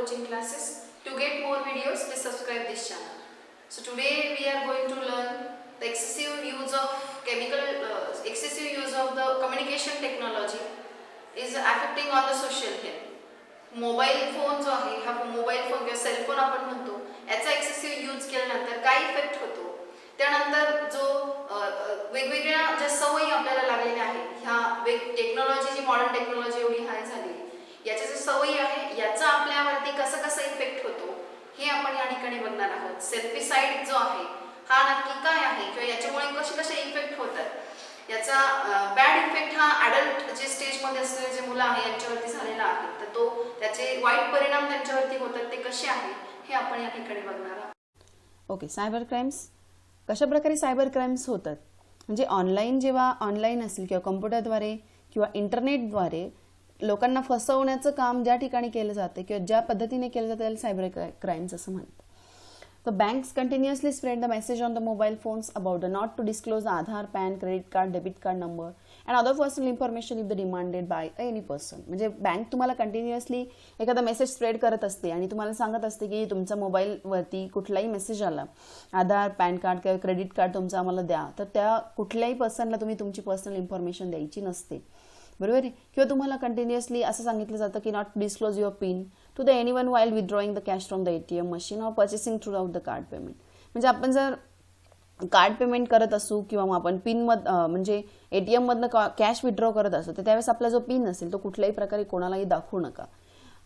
coaching classes. To get more videos, please subscribe this channel. So today we are going to learn the excessive use of excessive use of the communication technology is affecting on the social health. Mobile phone जो आहे हा mobile phone किंवा cellphone आपण म्हणतो याचा excessive use केल्यानंतर काय effect होतो, त्यानंतर जो वेगवेगळ्या ज्या सवयी आपल्याला लागलेल्या आहेत ह्या टेक्नॉलॉजी जी मॉडर्न टेक्नॉलॉजी एवढी हाय झाली याच्या ज्या सवयी आहे याचा आपल्यावरती कसा इफेक्ट होतो हे आपण या ठिकाणी बघणार आहोत. सेल्फिसाइड जो आहे हा नक्की काय आहे किंवा याच्यामुळे कसे इफेक्ट होतात याचा बॅड इफेक्ट हा ॲडल्ट जे स्टेजमध्ये असलेले जे मुलं आहे यांच्यावरती झालेला आहे, तर तो त्याचे वाईट परिणाम त्यांच्यावरती होतात ते कसे आहे हे आपण या ठिकाणी बघणार आहोत. ओके, सायबर क्राईम्स कशा प्रकारे सायबर क्राईम्स होतात म्हणजे जेव्हा ऑनलाईन असेल किंवा कम्प्युटरद्वारे किंवा इंटरनेटद्वारे लोकांना फसवण्याचं काम ज्या ठिकाणी केलं जाते किंवा ज्या पद्धतीने केलं जातं त्याला सायबर क्राईम्स असं म्हणतात. The banks continuously spread the message on the mobile phones about the not to disclose the Aadhaar, PAN, credit card, debit card number and other personal information if demanded by any person. म्हणजे bank तुम्हाला continuously एखादा message spread करत असते आणि तुम्हाला सांगत असते की तुमचा मोबाईलवरती कुठलाही मेसेज आला, आधार, पॅन कार्ड किंवा क्रेडिट कार्ड तुमचं आम्हाला द्या, तर त्या कुठल्याही पर्सनला तुम्ही तुमची पर्सनल इन्फॉर्मेशन द्यायची नसते, बरोबर आहे. किंवा तुम्हाला कंटिन्युअसली असं सांगितलं जातं की not disclose your pin to the anyone while withdrawing the cash from the ATM machine or purchasing throughout the card payment. म्हणजे आपण जर कार्ड पेमेंट करत असू किंवा मग आपण म्हणजे ATM मधनं कॅश विथड्रॉ करत असू तर त्यावेळेस आपला जो पिन असेल तो कुठल्याही प्रकारे कोणालाही दाखवू नका,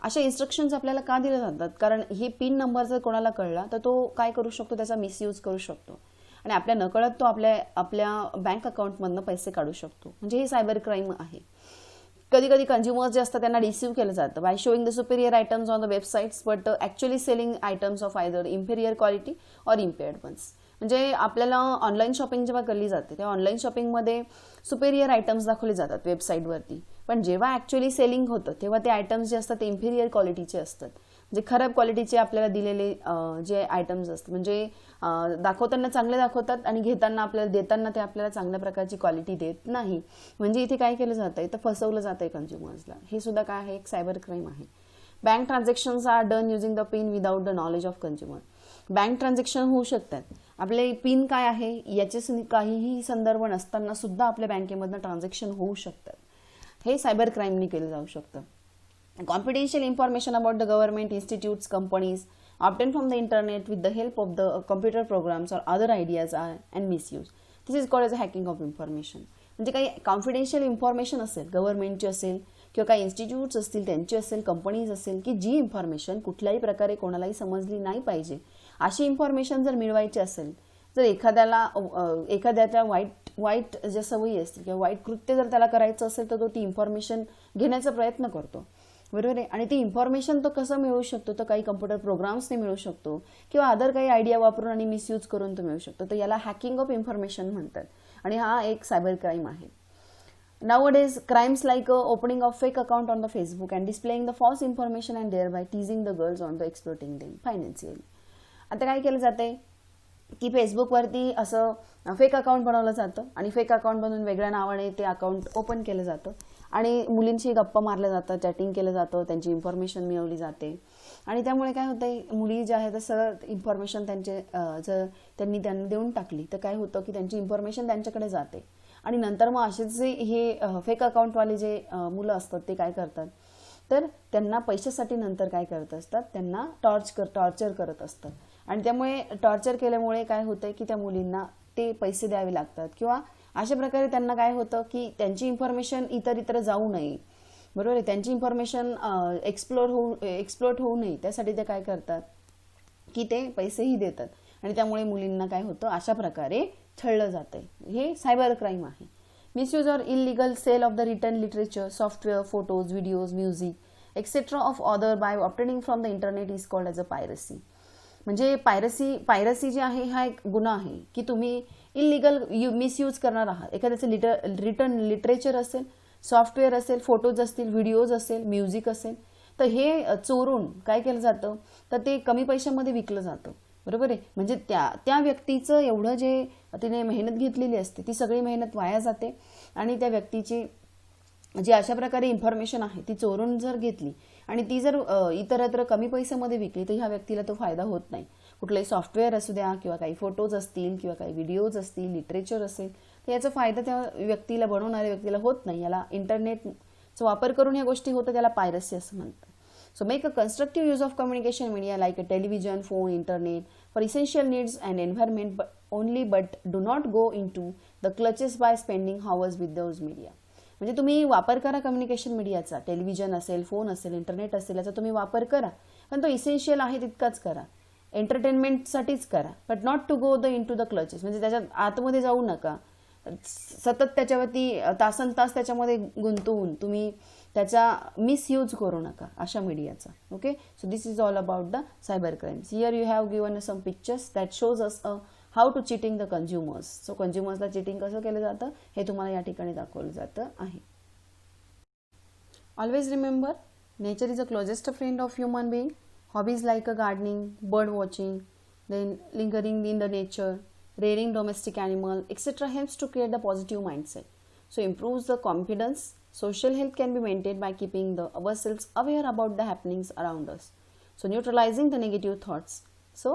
अशा इन्स्ट्रक्शन्स आपल्याला का दिल्या जातात. कारण ही पिन नंबर जर कोणाला कळला तर तो काय करू शकतो, त्याचा मिसयूज करू शकतो आणि आपल्या नकळत तो आपल्या बँक अकाउंटमधनं पैसे काढू शकतो. म्हणजे हे सायबर क्राईम आहे. कधी कधी कंझ्युमर्स जे असतात त्यांना रिसीव्ह केलं जातं by showing the superior items on the websites but actually selling items of either inferior quality or impaired ones. म्हणजे आपल्याला ऑनलाईन शॉपिंग जेव्हा केली जाते तेव्हा ऑनलाईन शॉपिंगमध्ये सुपेरियर आयटम्स दाखवले जातात वेबसाईटवरती, पण जेव्हा ॲक्च्युअली सेलिंग होतं तेव्हा ते आयटम्स जे असतात ते इन्फेरियर क्वालिटीचे असतात. म्हणजे खराब क्वालिटीचे आपल्याला दिलेले जे आयटम्स असतात म्हणजे दाखवताना चांगले दाखवतात आणि घेताना आपल्याला देताना ते आपल्याला चांगल्या प्रकारची क्वालिटी देत नाही. म्हणजे इथे काय केलं जातं, इथं फसवलं जातं कन्झ्युमर्सला. हे सुद्धा काय आहे, एक सायबर क्राईम आहे. Bank transactions are done using the pin without the knowledge of consumer. Bank transaction होऊ शकतात, आपले पिन काय आहे याचे काहीही संदर्भ नसताना सुद्धा आपल्या बँकेमधनं ट्रान्झॅक्शन होऊ शकतात. हे सायबर क्राईमनी केलं जाऊ शकतं. Confidential information about the government, institutes, companies obtained from the internet with the help of the computer programs or other ideas are and misuse. This is called as a hacking of information. म्हणजे काही confidential information असेल, गव्हर्नमेंटची असेल किंवा काही institutes असतील त्यांची असेल, companies असेल की जी इन्फॉर्मेशन कुठल्याही प्रकारे कोणालाही समजली नाही पाहिजे अशी इन्फॉर्मेशन जर मिळवायची असेल, जर एखाद्याच्या वाईट ज्या सवयी असतील किंवा वाईट कृत्य जर त्याला करायचं असेल तर तो ती इन्फॉर्मेशन घेण्याचा प्रयत्न करतो, बरोबर आहे. आणि ती इन्फॉर्मेशन तो कसं मिळवू शकतो, तर काही कम्प्युटर प्रोग्राम्सने मिळू शकतो किंवा अदर काही आयडिया वापरून आणि मिसयूज करून तो मिळू शकतो. तर याला हॅकिंग ऑफ इन्फॉर्मेशन म्हणतात आणि हा एक सायबर क्राईम आहे. Nowadays, crimes like opening of fake account on the Facebook and displaying the false information and thereby teasing the girls on the exploiting them financially. आता काय केलं जाते की फेसबुकवरती असं फेक अकाउंट बनवलं जातं आणि फेक अकाउंट बनवून वेगळ्या नावाने ते अकाउंट ओपन केलं जातं आणि मुलींशी गप्पा मारल्या जातं, चॅटिंग केलं जातं, त्यांची इन्फॉर्मेशन मिळवली जाते आणि त्यामुळे काय होतं, मुली ज्या आहेत सगळं इन्फॉर्मेशन जर त्यांनी देऊन टाकली तर काय होतं की त्यांची इन्फॉर्मेशन त्यांच्याकडे जाते आणि नंतर मग असेच जे हे फेक अकाउंटवाले जे मुलं असतात ते काय करतात, तर त्यांना पैशासाठी नंतर काय करत असतात, त्यांना टॉर्चर करत असतात आणि त्यामुळे टॉर्चर केल्यामुळे काय होतं की त्या मुलींना ते पैसे द्यावे लागतात किंवा अशा प्रकारे त्यांना काय होतं की त्यांची इन्फॉर्मेशन इतर जाऊ नये, बरोबर आहे. त्यांची इन्फॉर्मेशन एक्सप्लोट होऊ नये त्यासाठी ते काय करतात की ते पैसेही देतात आणि त्यामुळे मुलींना काय होतं, अशा प्रकारे छळलं जातं. हे सायबर क्राईम आहे. Misuse or illegal sale of the written literature, software, photos, videos, music etcetera of other by obtaining from the internet is called as a piracy. म्हणजे पायरसी जे आहे हा एक गुन्हा आहे की तुम्ही इलिगल मिसयूज करणार आहात. एखाद्याचं रिटन लिटरेचर असेल, सॉफ्टवेअर असेल, फोटोज असतील, व्हिडिओज असेल, म्युझिक असेल, तर हे चोरून काय केलं जातं, तर ते कमी पैशामध्ये विकलं जातं, बरोबर आहे. म्हणजे त्या व्यक्तीचं एवढं जे तिने मेहनत घेतलेली असते ती सगळी मेहनत वाया जाते आणि त्या व्यक्तीची जी अशा प्रकारे इन्फॉर्मेशन आहे ती चोरून जर घेतली आणि ती जर इतरत्र कमी पैशामध्ये विकली तर ह्या व्यक्तीला तो फायदा होत नाही. कुठलंही सॉफ्टवेअर असू द्या किंवा काही फोटोज असतील किंवा काही व्हिडिओज असतील, लिटरेचर असेल, तर याचा फायदा त्या व्यक्तीला, बनवणाऱ्या व्यक्तीला होत नाही. याला इंटरनेटचा वापर करून ह्या गोष्टी होतं, त्याला पायरसी असं म्हणतात. So make a constructive use of communication media like a television, phone, internet for essential needs and environment but do not go into the clutches by spending hours with those media. म्हणजे तुम्ही वापर करा communication मीडियाचा, television असेल, phone असेल, internet असेल, याचा तुम्ही वापर करा, पण तो इसेन्शियल आहे तितकाच करा, एंटरटेनमेंटसाठीच करा, but not to go in to the clutches. म्हणजे त्याच्यात आतमध्ये जाऊ नका, सतत त्याच्यावरती तासन तास त्याच्यामध्ये गुंतवून तुम्ही त्याचा मिसयूज करू नका अशा मीडियाचा. Okay, so this is all about the cyber crimes. Here you have given some pictures that shows us how to cheating the consumers. So कन्झ्युमर्सला चिटिंग कसं केलं जातं हे तुम्हाला या ठिकाणी दाखवलं जातं आहे. Always remember, nature is a closest friend of human being. Hobbies like a gardening, bird watching, then lingering in the nature, rearing domestic animal, etc. helps to create the positive mindset. So improves the confidence. Social health can be maintained by keeping ourselves aware about the happenings around us. So neutralizing the negative thoughts. So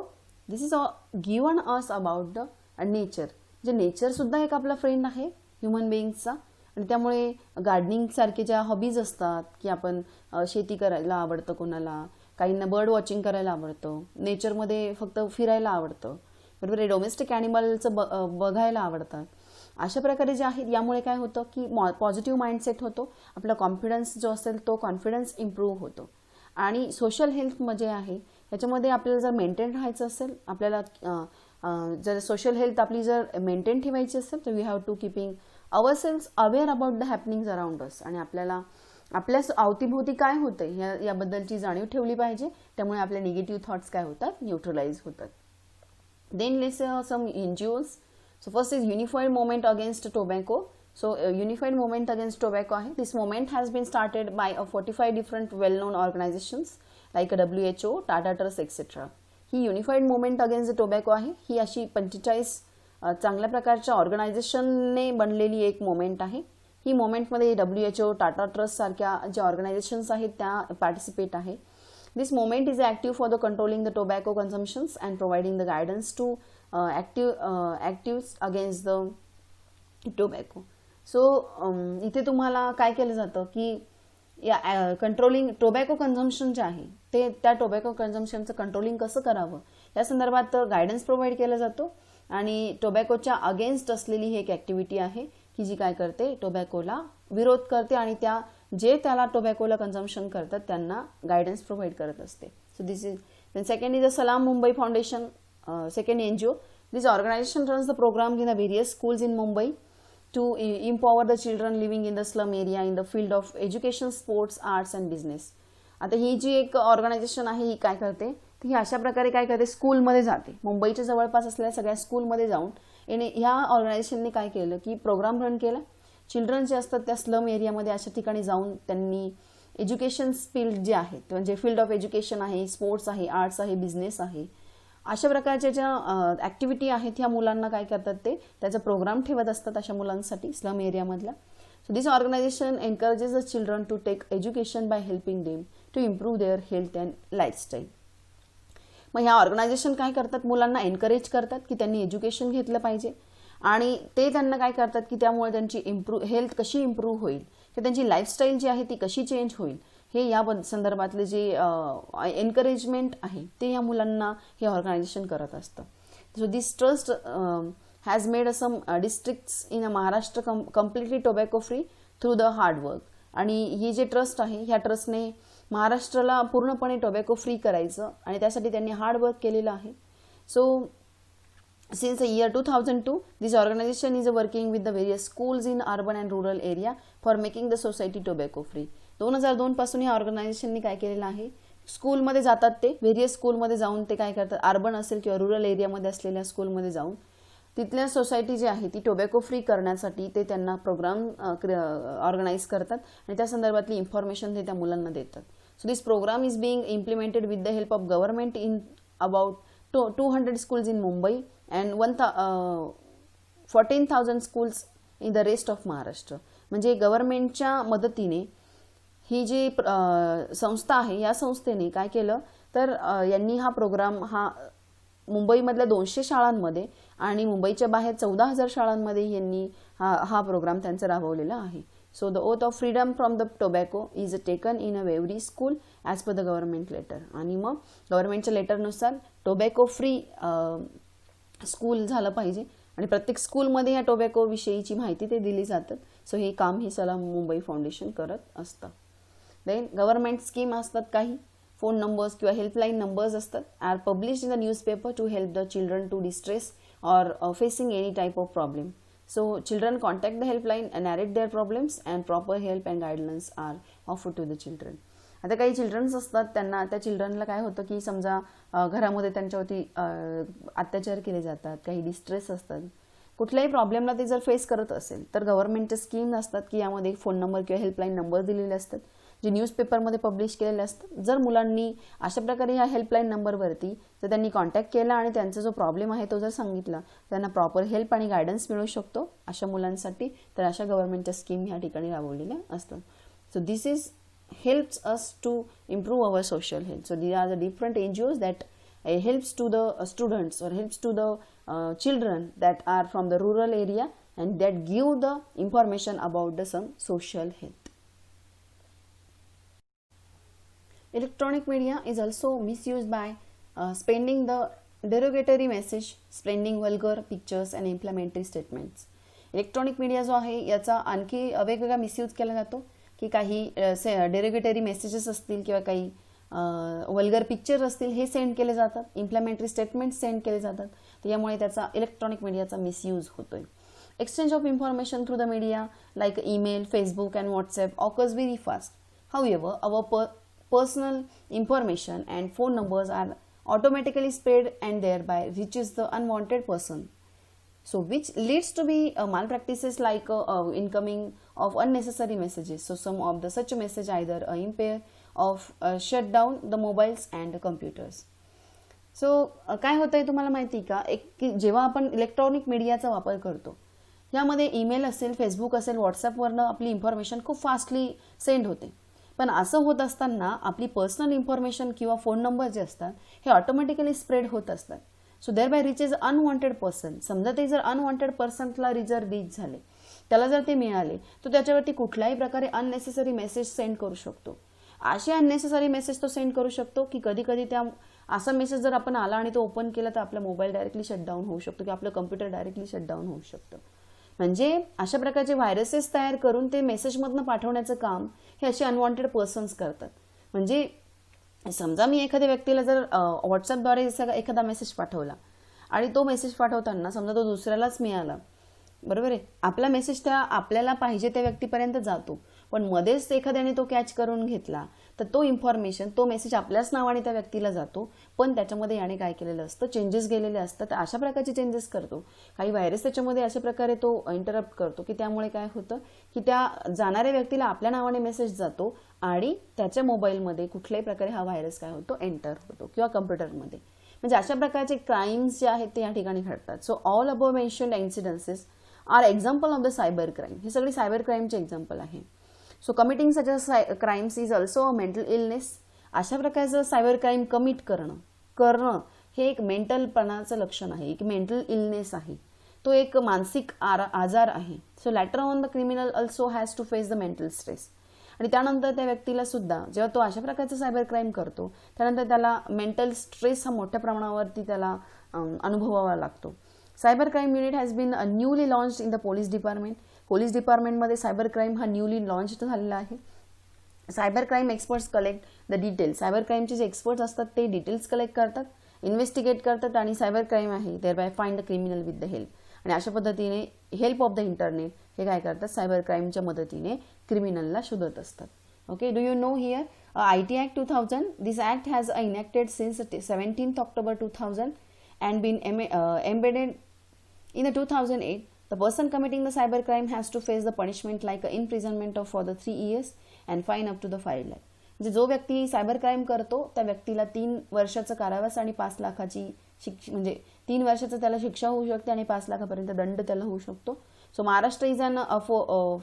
this is all given us about the nature. जे nature सुद्धा एक आपला friend आहे human बिईंगचा, आणि त्यामुळे gardening सारखे ज्या hobbies असतात की आपण शेती करायला आवडतं, कोणाला काहींना बर्ड वॉचिंग करायला आवडतं, नेचरमध्ये फक्त फिरायला आवडतं, बरोबर आहे, डोमेस्टिक ॲनिमलचं बघायला आवडतात. अशा प्रकारे जे आहेत यामुळे काय होतं की पॉझिटिव्ह माइंडसेट होतो, आपला कॉन्फिडन्स जो असेल तो कॉन्फिडन्स इम्प्रूव्ह होतो. आणि सोशल हेल्थ जे आहे याच्यामध्ये आपल्याला जर मेंटेन राहायचं असेल, आपल्याला जर सोशल हेल्थ आपली जर मेंटेन ठेवायची असेल तर we have to keeping ourselves aware about the happenings around us. आणि आपल्याला आपल्या अवतीभोवती काय होतं याबद्दलची जाणीव ठेवली पाहिजे. त्यामुळे आपले निगेटिव्ह थॉट्स काय होतात, न्यूट्रलाइज होतात. Then let's say some NGOs. So first is Unified Movement Against Tobacco. So Unified Movement Against Tobacco आहे. This movement has been started by 45 different well-known organizations like WHO, Tata Trust, etc. He Unified Movement Against Tobacco आहे. ही अशी 45 चांगल्या प्रकारच्या ऑर्गनायझेशनने बनलेली एक moment आहे. ही मोमेंटमध्ये WHO, Tata trust सारख्या ज्या ऑर्गनायझेशन्स आहेत त्या पार्टिसिपेट आहे. This movement is active for the controlling the tobacco consumptions and providing the guidance to actives against the tobacco. So इथे तुम्हाला काय केलं जातं की या कंट्रोलिंग टोबॅको कन्झम्पशन जे आहे ते त्या टोबॅको कन्झम्पशनचं कंट्रोलिंग कसं करावं या संदर्भात गायडन्स प्रोव्हाइड केला जातो. आणि टोबॅकोच्या अगेन्स्ट असलेली ही एक ॲक्टिव्हिटी आहे की जी काय करते, टोबॅकोला विरोध करते आणि त्याला टोबॅकोला कन्झम्पशन करतात त्यांना गायडन्स प्रोव्हाइड करत असते. So this is then second is the Salaam Mumbai foundation, second NGO. This organisation runs the program in the various schools in Mumbai to empower the children living in the slum area in the field of education, sports, arts and business. आता ही जी एक organisation आहे ही काय करते, ही अशा प्रकारे काय करते, स्कूलमध्ये जाते. मुंबईच्या जवळपास असलेल्या सगळ्या स्कूलमध्ये जाऊन ह्या ऑर्गनायझेशनने काय केलं की प्रोग्राम रन केला. चिल्ड्रन जे असतात त्या स्लम एरियामध्ये अशा ठिकाणी जाऊन त्यांनी एज्युकेशन फील्ड जे आहेत म्हणजे फील्ड ऑफ एज्युकेशन आहे, स्पोर्ट्स आहे, आर्ट्स आहे, बिझनेस आहे, अशा प्रकारच्या ज्या ॲक्टिव्हिटी आहेत ह्या मुलांना काय करतात ते त्याचा प्रोग्राम ठेवत असतात अशा मुलांसाठी स्लम एरियामधल्या. So this organisation encourages the children to take education by helping them to improve their health and lifestyle. मग ह्या ऑर्गनायझेशन काय करतात, मुलांना एनकरेज करतात की त्यांनी एज्युकेशन घेतलं पाहिजे आणि ते त्यांना काय करतात की त्यामुळे त्यांची हेल्थ कशी इम्प्रूव्ह होईल की त्यांची लाईफस्टाईल जी आहे ती कशी चेंज होईल हे या संदर्भातले जे एनकरेजमेंट आहे ते या मुलांना हे ऑर्गनायझेशन करत असतं. So this trust has made some districts in Maharashtra completely tobacco free through the hard work. आणि ही जे ट्रस्ट आहे ह्या ट्रस्टने महाराष्ट्राला पूर्णपणे टोबॅको फ्री करायचं आणि त्यासाठी त्यांनी हार्ड वर्क केलेलं आहे. So since the year 2002 this organization is working with the various schools in urban and rural area for making the society tobacco free. 2002 पासून या ऑर्गनायझेशनने काय केलेलं आहे, स्कूलमध्ये जातात ते व्हेरियस स्कूलमध्ये जाऊन ते काय करतात, अर्बन असेल किंवा रुरल एरियामध्ये असलेल्या स्कूलमध्ये जाऊन तिथल्या सोसायटी जी आहे ती टोबॅको फ्री करण्यासाठी ते त्यांना प्रोग्राम ऑर्गनाईज करतात आणि त्या संदर्भातली इन्फॉर्मेशन ते त्या मुलांना देतात. So this programme is being implemented with the help of government in about 200 schools in Mumbai and 14,000 schools in the rest of Maharashtra. म्हणजे गव्हर्नमेंटच्या मदतीने ही जी संस्था आहे या संस्थेने काय केलं तर यांनी हा प्रोग्राम हा मुंबईमधल्या 200 शाळांमध्ये आणि मुंबईच्या बाहेर 14,000 शाळांमध्ये यांनी हा प्रोग्राम त्यांचा राबवलेला आहे. So the oath of freedom from the tobacco is taken in a every school as per the government letter. आणि मग गव्हर्नमेंटच्या लेटरनुसार टोबॅको फ्री स्कूल झालं पाहिजे आणि प्रत्येक स्कूलमध्ये या टोबॅको विषयीची माहिती ते दिली जातात. सो हे काम हे सलाम मुंबई फाउंडेशन करत असतं. देन गव्हर्नमेंट स्कीम असतात काही, फोन नंबर्स किंवा हेल्पलाईन नंबर्स असतात, are published in the newspaper to help the children to distress or facing any type of problem. So children contact the helpline and narrate their problems and proper help and guidelines are offered to the children. आता काही children's असतात त्यांना त्या चिल्ड्रनला काय होतं की समजा घरामध्ये त्यांच्यावरती अत्याचार केले जातात, काही डिस्ट्रेस असतात, कुठल्याही प्रॉब्लेमला ते जर फेस करत असेल तर गव्हर्नमेंटचे स्कीम असतात की यामध्ये फोन नंबर किंवा हेल्पलाईन नंबर दिलेले असतात जे न्यूजपेपरमध्ये पब्लिश केलेले असतात. जर मुलांनी अशा प्रकारे ह्या हेल्पलाईन नंबरवरती जर त्यांनी कॉन्टॅक्ट केला आणि त्यांचा जो प्रॉब्लेम आहे तो जर सांगितला त्यांना प्रॉपर हेल्प आणि गायडन्स मिळू शकतो अशा मुलांसाठी. तर अशा गव्हर्नमेंटच्या स्कीम ह्या ठिकाणी राबवलेल्या असतात. So this is helps us to improve our social health. So these are the different NGOs that helps to the students or helps to the children that are from the rural area and that give the information about the some social health. Electronic media is also misused by spreading the derogatory message, spreading vulgar pictures and inflammatory statements. Electronic media जो आहे याचा आणखी वेगवेगळा misuse केला जातो की काही derogatory messages असतील किंवा काही वल्गर पिक्चर असतील हे सेंड केले जातात, इम्प्लिमेंटरी स्टेटमेंट्स सेंड केले जातात. तर यामुळे त्याचा इलेक्ट्रॉनिक मीडियाचा मिसयूज होतोय. Exchange of information through the media like email, Facebook and WhatsApp occurs very fast. However our personal information and phone numbers are automatically spread and thereby reaches the unwanted person. So which leads to be malpractices like incoming of unnecessary messages. So some of the such message either impair of shut down the mobiles and computers. So काय होतंय तुम्हाला माहिती का, एक की जेव्हा आपण electronic मीडियाचा वापर करतो यामध्ये ईमेल असेल, फेसबुक असेल, व्हॉट्सॲपवरनं आपली इन्फॉर्मेशन खूप फास्टली सेंड होते. पण असं होत असताना आपली पर्सनल इन्फॉर्मेशन किंवा फोन नंबर जे असतात हे ऑटोमॅटिकली स्प्रेड होत असतात. So thereby reaches unwanted person. समजा ते जर अनवॉन्टेड पर्सनला रीच झाले, त्याला जर ते मिळाले तर त्याच्यावरती कुठल्याही प्रकारे अननेसेसरी मेसेज सेंड करू शकतो. असे अननेसेसरी मेसेज तो सेंड करू शकतो की कधी कधी त्या असा मेसेज जर आपण आला आणि तो ओपन केला तर आपला मोबाईल डायरेक्टली शटडाऊन होऊ शकतो की आपलं कम्प्युटर डायरेक्टली शटडाऊन होऊ शकतं. म्हणजे अशा प्रकारचे व्हायरसेस तयार करून ते मेसेजमधनं पाठवण्याचं काम हे असे अनवॉन्टेड पर्सन्स करतात. म्हणजे समजा मी एखाद्या व्यक्तीला जर व्हॉट्सअपद्वारे एखादा मेसेज पाठवला आणि तो मेसेज पाठवताना समजा तो दुसऱ्यालाच मिळाला, बरोबर आहे, आपला मेसेज त्या आपल्याला पाहिजे त्या व्यक्तीपर्यंत जातो, पण मध्येच एखाद्याने तो कॅच करून घेतला तर तो इन्फॉर्मेशन तो मेसेज आपल्याच नावाने त्या व्यक्तीला जातो, पण त्याच्यामध्ये याने काय केलेलं असतं, चेंजेस गेलेले असतात. अशा प्रकारचे चेंजेस करतो काही व्हायरस त्याच्यामध्ये, अशा प्रकारे तो इंटरप्ट करतो की त्यामुळे काय होतं की त्या जाणाऱ्या व्यक्तीला आपल्या नावाने मेसेज जातो आणि त्याच्या मोबाईलमध्ये कुठल्याही प्रकारे हा व्हायरस काय होतो, एंटर होतो किंवा कम्प्युटरमध्ये. म्हणजे अशा प्रकारचे क्राईम्स जे आहेत ते या ठिकाणी घडतात. So all above mentioned incidences are example of the cyber crime. हे सगळे सायबर क्राईमचे एक्झाम्पल आहे. So committing such crimes is also a mental illness. अशा प्रकारचं सायबर क्राईम कमिट करणं हे एक मेंटलपणाचं लक्षण आहे, एक मेंटल इलनेस आहे, तो एक मानसिक आजार आहे. So later on the criminal also has to face the mental stress. आणि त्यानंतर त्या व्यक्तीला सुद्धा जेव्हा तो अशा प्रकारचं सायबर क्राईम करतो त्यानंतर त्याला मेंटल स्ट्रेस हा मोठ्या प्रमाणावरती त्याला अनुभवावा लागतो. Cyber crime unit has been newly launched in the police department. Police डिपार्टमेंटमध्ये सायबर क्राईम हा न्यूली लॉन्च झालेला आहे. Cyber crime experts collect the details. Cyber क्राईमचे जे एक्सपर्ट्स असतात ते डिटेल्स कलेक्ट करतात, इन्व्हेस्टिगेट करतात आणि सायबर क्राईम आहे thereby find the criminal with the help. आणि अशा पद्धतीने हेल्प ऑफ द इंटरनेट हे काय करतात, सायबर क्राईमच्या मदतीने क्रिमिनलला शोधत असतात. Okay, do you know here IT Act 2000. This act has enacted since 17th October 2000 and been embedded in the 2008. The person committing the cyber crime has to face the punishment like imprisonment of for the 3 years and fine up to the 5 lakh. म्हणजे जो व्यक्ती cyber crime करतो त्या व्यक्तीला 3 वर्षाचा कारावास आणि 5 लाखाची म्हणजे 3 वर्षाचा त्याला शिक्षा होऊ शकते आणि 5 लाखापर्यंत दंड त्याला होऊ शकतो. So Maharashtra is an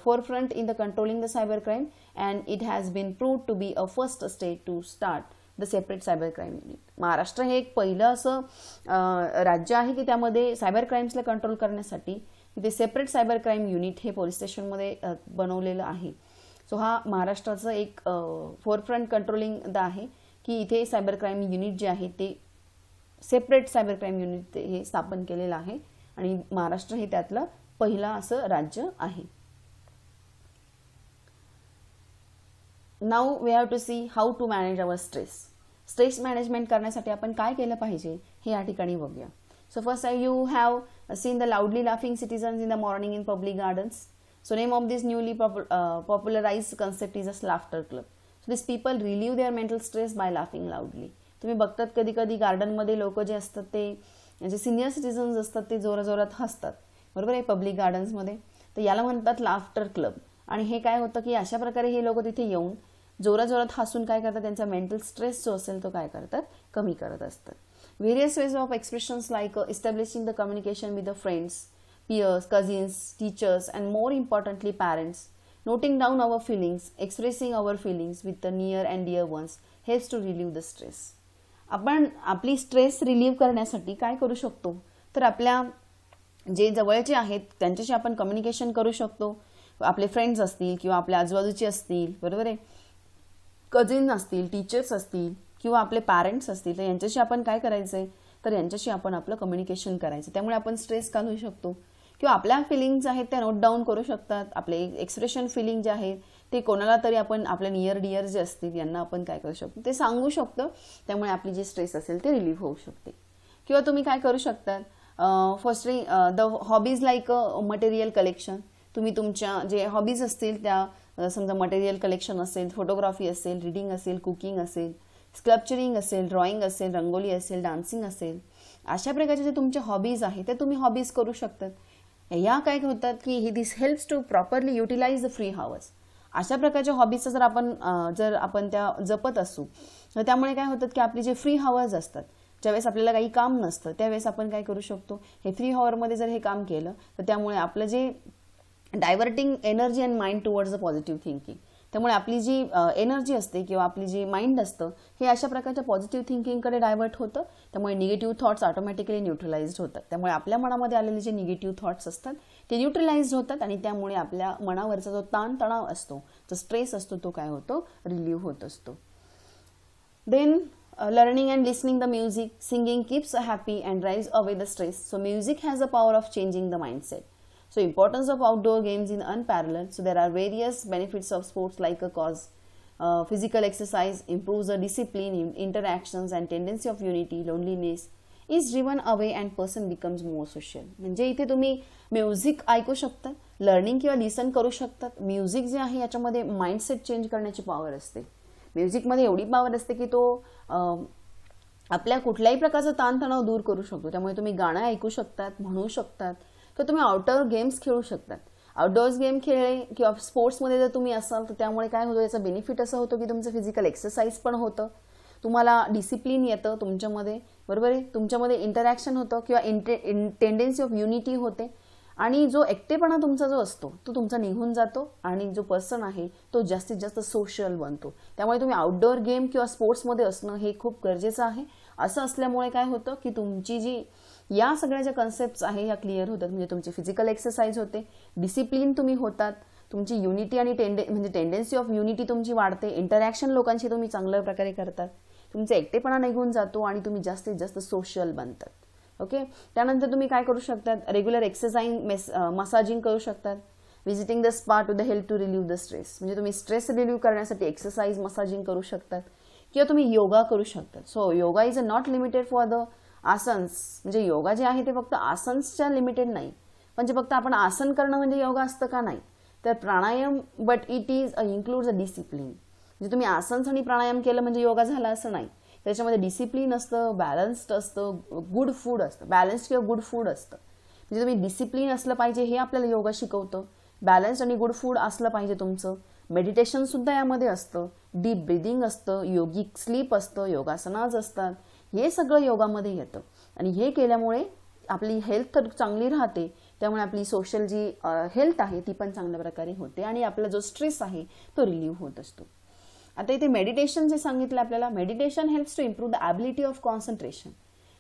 forefront in the controlling the cybercrime, and it has been proved to be a first state to start the separate cyber crime unit. Maharashtra हे एक पहिलं असं राज्य आहे की त्यामध्ये सायबर क्राईम्सला कंट्रोल करण्यासाठी तिथे सेपरेट सायबर क्राईम युनिट हे पोलीस स्टेशनमध्ये बनवलेलं आहे. सो हा महाराष्ट्राचं एक फोरफ्रंट कंट्रोलिंग आहे की इथे सायबर क्राईम युनिट जे आहे ते सेपरेट सायबर क्राईम युनिट हे स्थापन केलेलं आहे आणि महाराष्ट्र हे त्यातलं पहिलं असं राज्य आहे. Now we have to see how to manage our stress. Stress management करण्यासाठी आपण काय केलं पाहिजे हे या ठिकाणी बघूया. So first you have seen the loudly laughing citizens in the morning in public gardens. So name of this newly popularized concept is a laughter club. So these people relieve their mental stress by laughing loudly. तुम्ही बघतात कधी कधी गार्डनमध्ये लोक जे असतात ते म्हणजे सिनियर सिटीजन्स असतात ते जोराजोरात हसतात, बरोबर आहे, पब्लिक गार्डन्समध्ये. तर याला म्हणतात लाफ्टर क्लब. आणि हे काय होतं की अशा प्रकारे हे लोक तिथे येऊन जोराजोरात हसून काय करतात, त्यांचा मेंटल स्ट्रेस जो असेल तो काय करतात, कमी करत असतात. Various ways of expressions like establishing the communication with the friends, peers, cousins, teachers, and more importantly parents. Noting down our feelings, expressing our feelings with the near and dear ones helps to relieve the stress. आपण आपली stress relieve करण्यासाठी काय करू शकतो, तर आपल्या जे जवळचे आहेत त्यांच्याशी आपण कम्युनिकेशन करू शकतो. आपले फ्रेंड्स असतील किंवा आपल्या आजूबाजूचे असतील, बरोबर आहे, कझिन असतील, टीचर्स असतील किंवा आपले पॅरेंट्स असतील, तर यांच्याशी आपण काय करायचंय, तर यांच्याशी आपण आपलं कम्युनिकेशन करायचं. त्यामुळे आपण स्ट्रेस घालवू शकतो किंवा आपल्या फिलिंग्स आहेत त्या नोट डाऊन करू शकतात. आपले एक्सप्रेशन फिलिंग जे आहे ते कोणाला तरी आपण आपल्या नियर डियर जे असतील यांना आपण काय करू शकतो, ते सांगू शकतो. त्यामुळे आपली जी स्ट्रेस असेल ते रिलीव्ह होऊ शकते. किंवा तुम्ही काय करू शकतात, firstly the hobbies like material collection. तुम्ही तुमच्या जे हॉबीज असतील त्या समजा मटेरियल कलेक्शन असेल, फोटोग्राफी असेल, रीडिंग असेल, कुकिंग असेल, स्कल्पचरिंग असेल, ड्रॉइंग असेल, रंगोली असेल, डान्सिंग असेल, अशा प्रकारचे जे तुमचे हॉबीज आहेत ते तुम्ही हॉबीज करू शकतात. या काय होतात की this helps to properly utilise the free hours. अशा प्रकारच्या हॉबीजचा जर आपण त्या जपत असू तर त्यामुळे काय होतात की आपले जे फ्री हावर्स असतात, ज्यावेळेस आपल्याला काही काम नसतं त्यावेळेस आपण काय करू शकतो, हे फ्री हावरमध्ये जर हे काम केलं तर त्यामुळे आपलं जे diverting energy and mind towards the positive thinking, त्यामुळे आपली जी एनर्जी असते किंवा आपली जी माइंड असतं हे अशा प्रकारच्या पॉझिटिव्ह थिंकिंगकडे डायव्हर्ट होतं. त्यामुळे निगेटिव्ह थॉट्स ऑटोमॅटिकली न्यूट्रलाइज्ड होतात. त्यामुळे आपल्या मनामध्ये आलेले जे निगेटिव्ह थॉट्स असतात ते न्यूट्रलाइज्ड होतात आणि त्यामुळे आपल्या मनावरचा जो ताणतणाव असतो, जो स्ट्रेस असतो, तो काय होतो, रिलीव्ह होत असतो. Then learning and listening the music, singing keeps happy and drives away the stress. So music has the power of changing the mindset. So importance of outdoor games is unparalleled. So there are various benefits of sports like a cause. Physical exercise improves the discipline, interactions and tendency of unity. Loneliness is driven away and person becomes more social. म्हणजे इथे तुम्ही music ऐकू शकता, learning किंवा लिसन करू शकतात. Music जे आहे याच्यामध्ये माइंडसेट चेंज करण्याची पॉवर असते. म्युझिकमध्ये एवढी पॉवर असते की तो आपल्या कुठल्याही प्रकारचा ताणतणाव दूर करू शकतो. त्यामुळे तुम्ही गाणं ऐकू शकतात, म्हणू शकतात किंवा तुम्ही आउटडोअर गेम्स खेळू शकतात. आउटडोअर्स गेम खेळले किंवा स्पोर्ट्समध्ये जर तुम्ही असाल तर त्यामुळे काय होतं, याचा बेनिफिट असं होतं की तुमचं फिजिकल एक्सरसाइज पण होतं, तुम्हाला डिसिप्लिन येतं तुमच्यामध्ये, बरोबर आहे, तुमच्यामध्ये इंटरॅक्शन होतं किंवा टेंडन्सी ऑफ युनिटी होते आणि जो एकटेपणा तुमचा जो असतो तो तुमचा निघून जातो आणि जो पर्सन आहे तो जास्तीत जास्त सोशल बनतो. त्यामुळे तुम्ही आउटडोअर गेम किंवा स्पोर्ट्समध्ये असणं हे खूप गरजेचं आहे. असं असल्यामुळे काय होतं की तुमची जी या सगळ्या ज्या कन्सेप्ट्स आहे ह्या क्लिअर होतात. म्हणजे तुमची फिजिकल एक्सरसाइज होते, डिसिप्लिन तुम्ही होतात, तुमची युनिटी आणि म्हणजे टेंडन्सी ऑफ युनिटी तुमची वाढते, इंटरॅक्शन लोकांशी तुम्ही चांगल्या प्रकारे करतात, तुमचा एकटेपणा निघून जातो आणि तुम्ही जास्तीत जास्त सोशल बनतात. ओके. त्यानंतर तुम्ही काय करू शकतात, रेग्युलर एक्सरसाइज मसाजिंग करू शकतात. Visiting the spa to the help to relieve the stress. म्हणजे तुम्ही स्ट्रेस रिलीव्ह करण्यासाठी एक्सरसाइज मसाजिंग करू शकतात किंवा तुम्ही योगा करू शकतात. So yoga is not limited for the asanas. म्हणजे योगा जे आहे ते फक्त आसन्सच्या लिमिटेड नाही. म्हणजे फक्त आपण आसन करणं म्हणजे योगा असतं का, नाही. तर pranayama but it is includes a discipline. म्हणजे तुम्ही आसन्स आणि प्राणायाम केलं म्हणजे योगा झाला असं नाही. त्याच्यामध्ये डिसिप्लिन असतं, बॅलन्स्ड असतं, गुड फूड असतं, बॅलन्स्ड किंवा गुड फूड असतं. म्हणजे तुम्ही डिसिप्लिन असलं पाहिजे हे आपल्याला योगा शिकवतं. बॅलन्स्ड आणि गुड फूड असलं पाहिजे तुमचं. मेडिटेशन सुद्धा यामध्ये असतं, डीप ब्रिदिंग असतं, योगिक स्लीप असतं, योगासनाज असतात. हे सगळं योगामध्ये येतं आणि हे केल्यामुळे आपली हेल्थ तर चांगली राहते, त्यामुळे आपली सोशल जी हेल्थ आहे ती पण चांगल्या प्रकारे होते आणि आपला जो स्ट्रेस आहे तो रिलीव्ह होत असतो. आता इथे मेडिटेशन जे सांगितलं आपल्याला, meditation helps to improve the ability of concentration.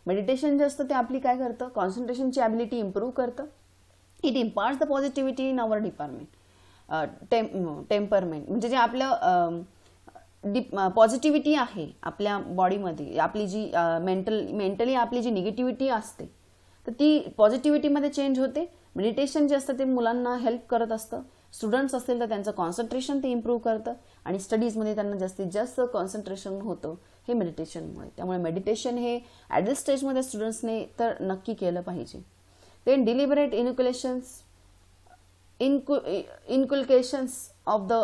Meditation जे असतं ते आपली काय करतं, कॉन्सन्ट्रेशनची ॲबिलिटी इम्प्रूव्ह करतं. It imparts the positivity in our temperament, म्हणजे जे आपलं पॉझिटिव्हिटी आहे आपल्या बॉडीमध्ये, आपली जी मेंटली आपली जी निगेटिव्हिटी असते तर ती पॉझिटिव्हिटीमध्ये चेंज होते. मेडिटेशन जे असतं ते मुलांना हेल्प करत असतं. स्टुडंट्स असतील तर त्यांचं कॉन्सन्ट्रेशन ते इम्प्रूव्ह करतं आणि स्टडीजमध्ये त्यांना जास्तीत जास्त कॉन्सन्ट्रेशन होतं हे मेडिटेशनमुळे. त्यामुळे मेडिटेशन हे ॲडल्ट स्टेजमध्ये स्टुडंट्सने तर नक्की केलं पाहिजे. Then deliberate inculcations of the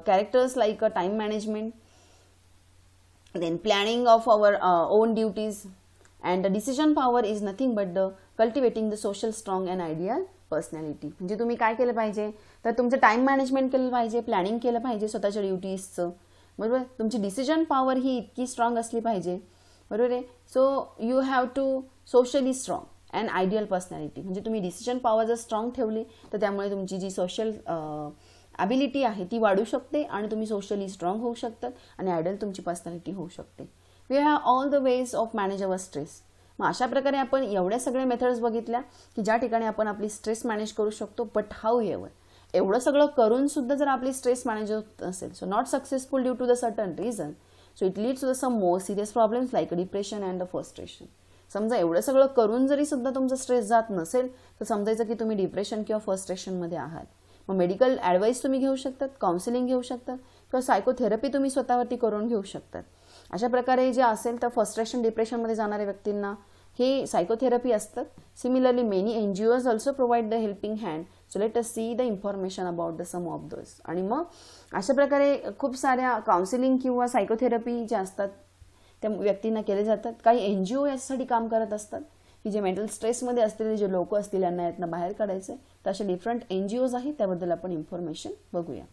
characters like time management, then planning of our own duties, and the decision power is nothing but the cultivating the social strong and ideal personality. म्हणजे तुम्ही काय केलं पाहिजे तर तुमचं टाइम मॅनेजमेंट केलं पाहिजे, planning केलं पाहिजे स्वतःच्या ड्युटीजचं, बरोबर. तुमची डिसिजन पॉवर ही इतकी स्ट्रॉंग असली पाहिजे, बरोबर आहे. So you have to socially strong and ideal personality. म्हणजे तुम्ही डिसिजन पॉवर जर स्ट्रॉंग ठेवली तर त्यामुळे तुमची जी सोशल ॲबिलिटी आहे ती वाढू शकते आणि तुम्ही सोशली स्ट्रॉंग होऊ शकतात आणि आयडियल तुमची पर्सनॅलिटी होऊ शकते. We have all the ways of manage our stress. मग अशा प्रकारे आपण एवढ्या सगळ्या मेथड्स बघितल्या की ज्या ठिकाणी आपण आपली स्ट्रेस मॅनेज करू शकतो. बट हाऊ एवढं सगळं करून सुद्धा जर आपली स्ट्रेस मॅनेज होत असेल, so not successful due to the certain reason, so it leads to the some more serious problems like depression and the frustration. समजा एवढं सगळं करून जरी सुद्धा तुमचं स्ट्रेस जात नसेल तर समजायचं की तुम्ही डिप्रेशन किंवा फ्रस्ट्रेशनमध्ये आहात. मग मेडिकल ॲडवाईस तुम्ही घेऊ शकतात, काउन्सिलिंग घेऊ शकतात किंवा सायकोथेरपी तुम्ही स्वतःवरती करून घेऊ शकतात. अशा प्रकारे जे असेल तर फ्रस्ट्रेशन डिप्रेशनमध्ये जाणाऱ्या व्यक्तींना हे सायकोथेरपी असतात. Similarly many NGOs also provide the helping hand. So let us see the information about the some of those. आणि मग अशा प्रकारे खूप साऱ्या काउन्सिलिंग किंवा सायकोथेरपी ज्या असतात त्या व्यक्तींना केले जातात. काही NGO यासाठी काम करत असतात की जे मेंटल स्ट्रेसमध्ये असलेले जे लोक असतील यांना यातनं बाहेर काढायचे. तर असे डिफरंट NGOs आहेत, त्याबद्दल आपण इन्फॉर्मेशन बघूया.